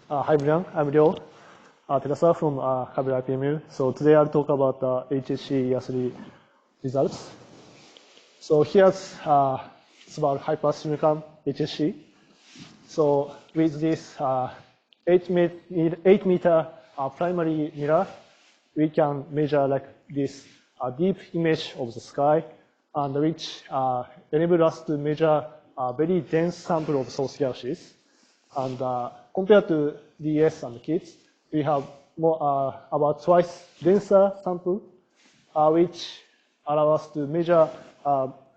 Hi everyone, I'm Terasawa from Kavli IPMU. So today I'll talk about HSC-Y3 results. So here's it's about hypersymmetrical HSC. So with this 8 meter primary mirror, we can measure like this deep image of the sky, and which enable us to measure a very dense sample of source galaxies. And compared to DS and KITs, we have more, about twice denser sample, which allow us to measure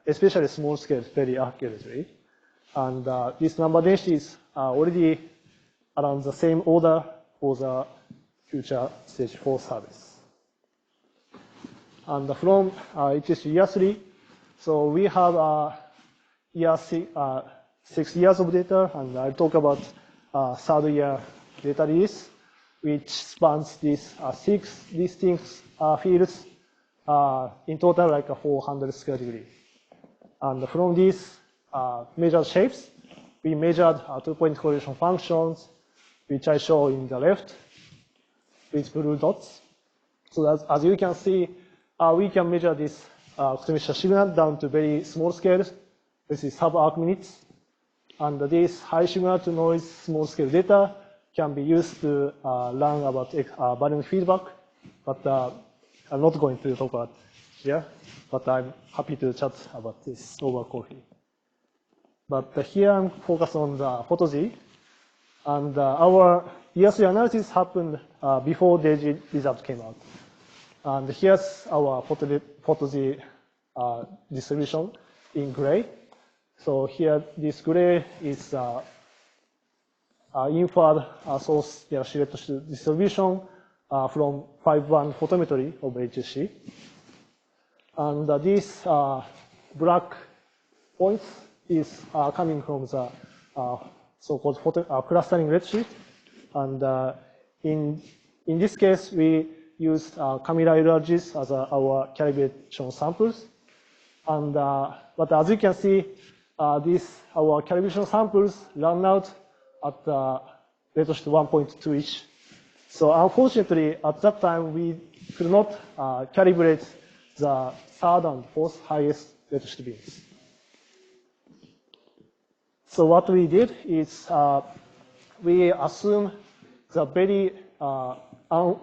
especially small scales very accurately. And this number density is already around the same order for the future stage 4 service. And from HSC-Y3, so we have 6 years of data, and I'll talk about third year data release, which spans these 6 distinct fields, in total like 400 square degree. And from these measured shapes, we measured 2-point correlation functions, which I show in the left with blue dots. So as you can see, we can measure this cosmic signal down to very small scales. This is sub-arc minutes. And this high signal to noise small scale data can be used to learn about variant feedback. But I'm not going to talk about here, but I'm happy to chat about this over coffee. But here I'm focused on the PhotoG. And our year-3 analysis happened before the result came out. And here's our PhotoG distribution in gray. So here, this gray is inferred source galaxy distribution from 5.1 photometry of HSC. And these black points is coming from the so-called clustering redshift. And in this case, we used Camilla LRGs as our calibration samples. And but as you can see, our calibration samples run out at redshift 1.2-ish. So unfortunately, at that time, we could not calibrate the third and fourth highest redshift beams. So what we did is we assume the very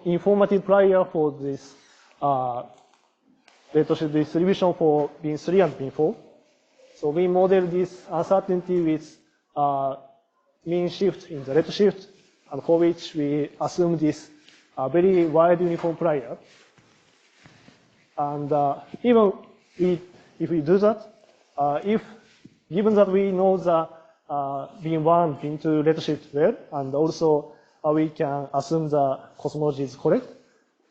informative prior for this redshift distribution for beam 3 and beam 4. So we model this uncertainty with mean shift in the redshift, and for which we assume this very wide uniform prior. And even if we do that, given that we know the beam 1, beam 2 redshift well, and also we can assume the cosmology is correct,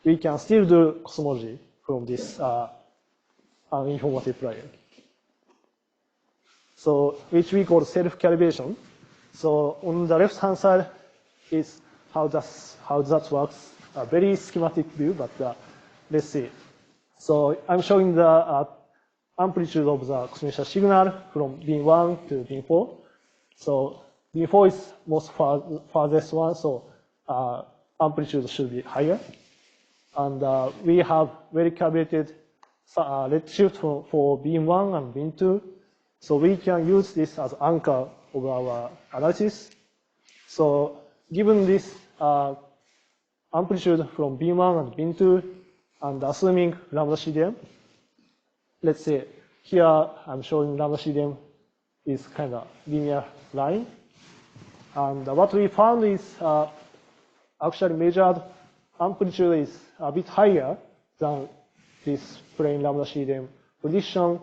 we can still do cosmology from this informative prior. So which we call self-calibration. So on the left-hand side is how that works. A very schematic view, but let's see. So I'm showing the amplitude of the cosmic signal from beam 1 to beam 4. So beam 4 is most farthest one, so amplitude should be higher. And we have very calibrated redshift for beam 1 and beam 2. So we can use this as anchor of our analysis. So given this amplitude from beam 1 and beam 2, and assuming lambda CDM, let's say here I'm showing lambda CDM is kind of linear line. And what we found is actually measured amplitude is a bit higher than this plain lambda CDM prediction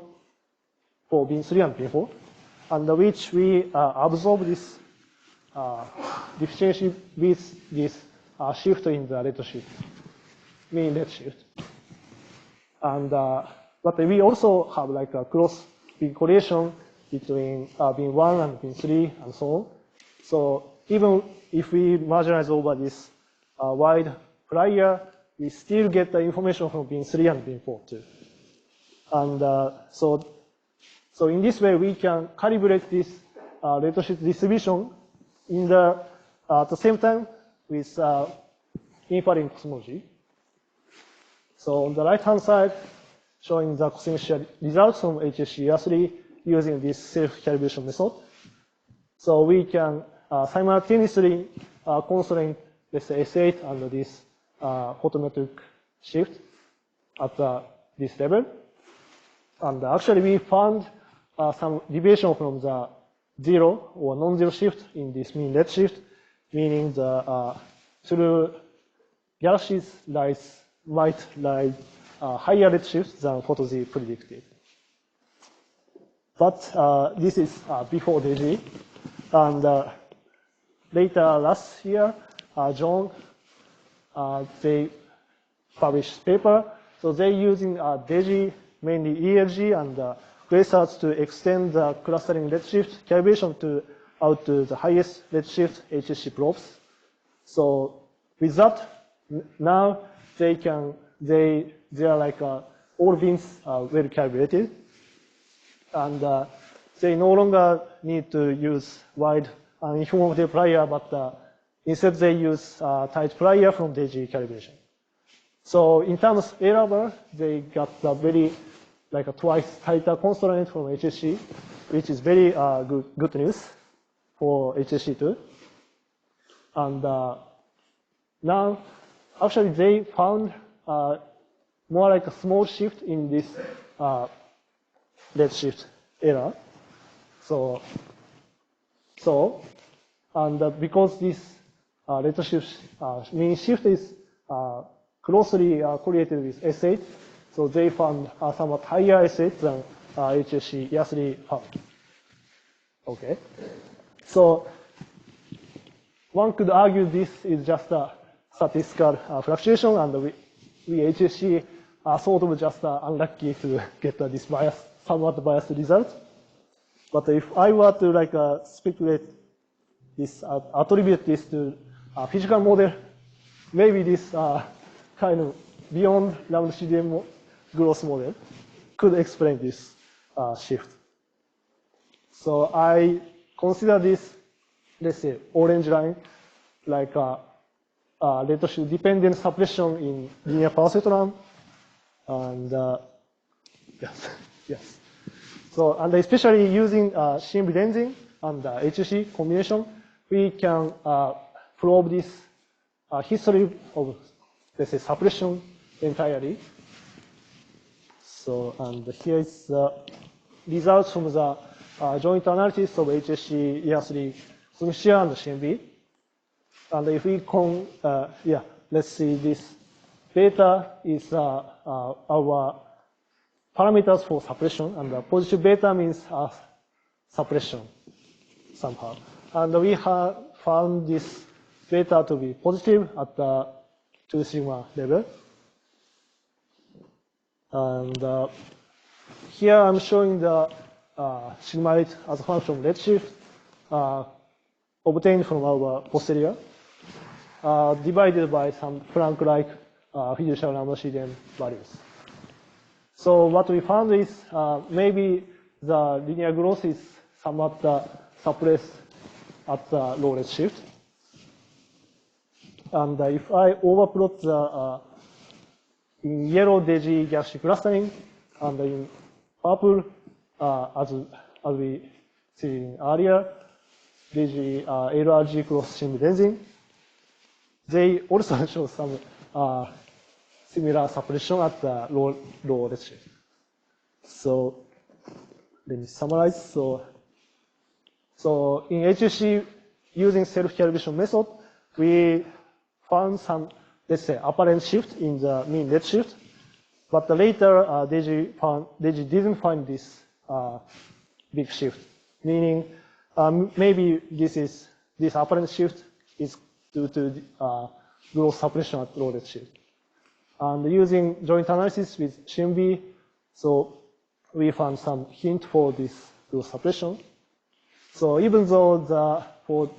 for beam 3 and beam 4, and which we absorb this deficiency with this shift in the redshift, mean redshift. And but we also have like a cross correlation between beam 1 and beam 3 and so on. So even if we marginalize over this wide prior, we still get the information from beam 3 and beam 4 too. And so in this way, we can calibrate this redshift distribution in the at the same time with inferring cosmology. So on the right-hand side, showing the cosmic shear results from HSC-Y3 using this self-calibration method. So we can simultaneously constrain, let's say, S8 and this photometric shift at this level. And actually, we found some deviation from the zero or non-zero shift in this mean redshift, meaning the through galaxies might lie higher redshift than Photo Z predicted. But this is before DG. And later last year, John, they published paper. So they're using DG, mainly ELG and quasars to extend the clustering redshift calibration out to the highest redshift HSC probes. So with that, now they are like all beams are well calibrated, and they no longer need to use wide uniform multiplier, but instead they use tight plier from DG calibration. So in terms of error bar, they got a very like a twice tighter constraint from HSC, which is very good news for HSC2. And now, actually, they found more like a small shift in this redshift error. And because this redshift mean shift is closely correlated with S8, so they found somewhat higher S8 than HSC-Y3 found. Okay, so one could argue this is just a statistical fluctuation, and we HSC are sort of just unlucky to get this somewhat biased result. But if I were to like speculate this, attribute this to a physical model, maybe this kind of beyond lambda CDM growth model could explain this shift. So I consider this, let's say, orange line like redshift dependent suppression in linear power spectrum, and yes. So, and especially using CMB lensing and HSC combination, we can probe this history of, let's say, suppression entirely. So, and here is the results from the joint analysis of HSC-Y3 from Shear and CMB. And if we let's see, this beta is our parameters for suppression, and the positive beta means suppression somehow. And we have found this beta to be positive at the 2 sigma level. And here I'm showing the sigma 8 as a function of redshift obtained from our posterior, divided by some Planck-like fiducial lambda CDM values. So what we found is maybe the linear growth is somewhat suppressed at the low redshift. And if I overplot the in yellow DG galaxy clustering and in purple, as we seen earlier, DG LRG cross CMB lensing, they also show some similar suppression at the low redshift. So let me summarize. So in HSC, using self-calibration method, we found some, let's say, apparent shift in the mean redshift, but later DG didn't find this big shift, meaning maybe this apparent shift is due to growth suppression at low redshift. And using joint analysis with CMB, so we found some hint for this growth suppression. So even though for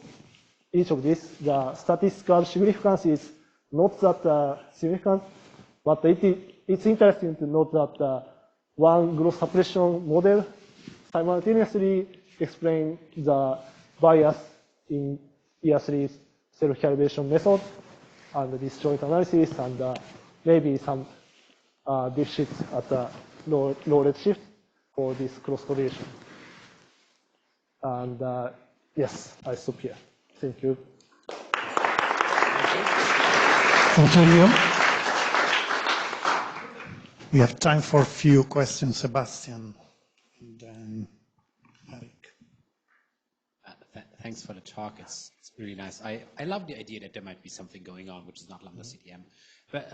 each of these, the statistical significance is not that significant, but it's interesting to note that one growth suppression model simultaneously explains the bias in year 3 self-calibration method and disjoint analysis and maybe some deficits at the low redshift for this cross correlation. And yes, I stop here. Thank you. Thank you, Leo. We have time for a few questions, Sebastian, and then Eric. Thanks for the talk. It's really nice. I love the idea that there might be something going on which is not lambda CDM. But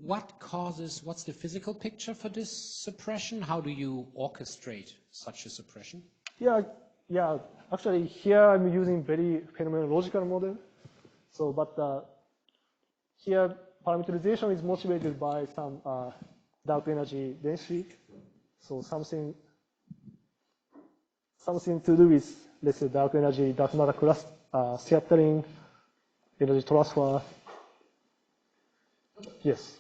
what's the physical picture for this suppression? How do you orchestrate such a suppression? Yeah. Actually, here I'm using very phenomenological model. So, but here parameterization is motivated by some dark energy density. So something to do with, let's say, dark energy, dark matter cluster scattering, energy transfer. Yes.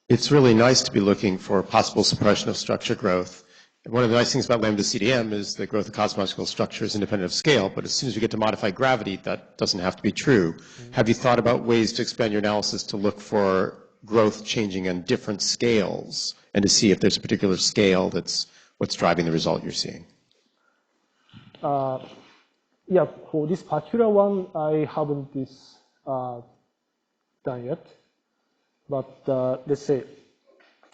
It's really nice to be looking for possible suppression of structure growth. And one of the nice things about lambda CDM is the growth of cosmological structure is independent of scale, but as soon as we get to modified gravity, that doesn't have to be true. Mm-hmm. Have you thought about ways to expand your analysis to look for growth changing on different scales and to see if there's a particular scale that's what's driving the result you're seeing? Yeah, for this particular one, I haven't done yet. But let's say,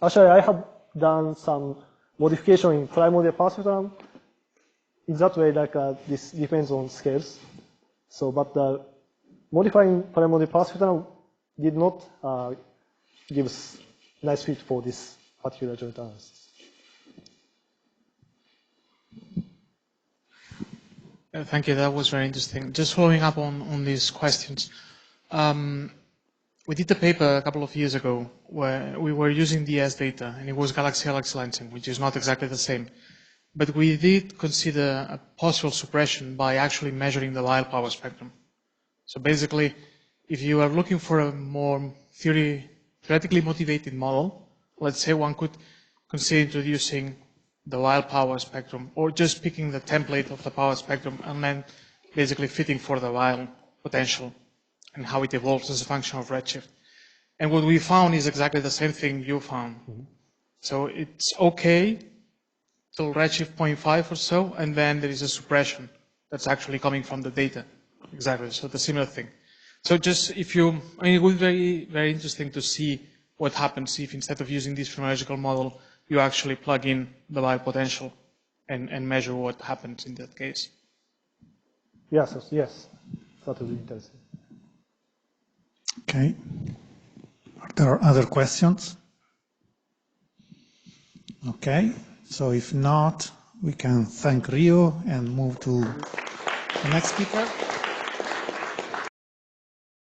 actually, I have done some modification in primordial power spectrum. In that way, like this depends on scales. So, but modifying primordial power spectrum did not give us nice fit for this particular joint analysis. Thank you. That was very interesting. Just following up on these questions. We did a paper a couple of years ago where we were using DS data, and it was galaxy-galaxy lensing, which is not exactly the same. But we did consider a possible suppression by actually measuring the Lyell power spectrum. So basically, if you are looking for a more theoretically motivated model, let's say one could consider introducing the Lyell power spectrum, or just picking the template of the power spectrum and then basically fitting for the Lyell potential and how it evolves as a function of redshift. And what we found is exactly the same thing you found. Mm-hmm. So it's okay till redshift 0.5 or so, and then there is a suppression that's actually coming from the data. Exactly, so the similar thing. So just if you, I mean, it would be very, very interesting to see what happens if instead of using this phenomenological model, you actually plug in the Lyell potential and measure what happens in that case. Yes, that would be interesting. Okay. Are there other questions? Okay. So if not, we can thank Rio and move to the next speaker.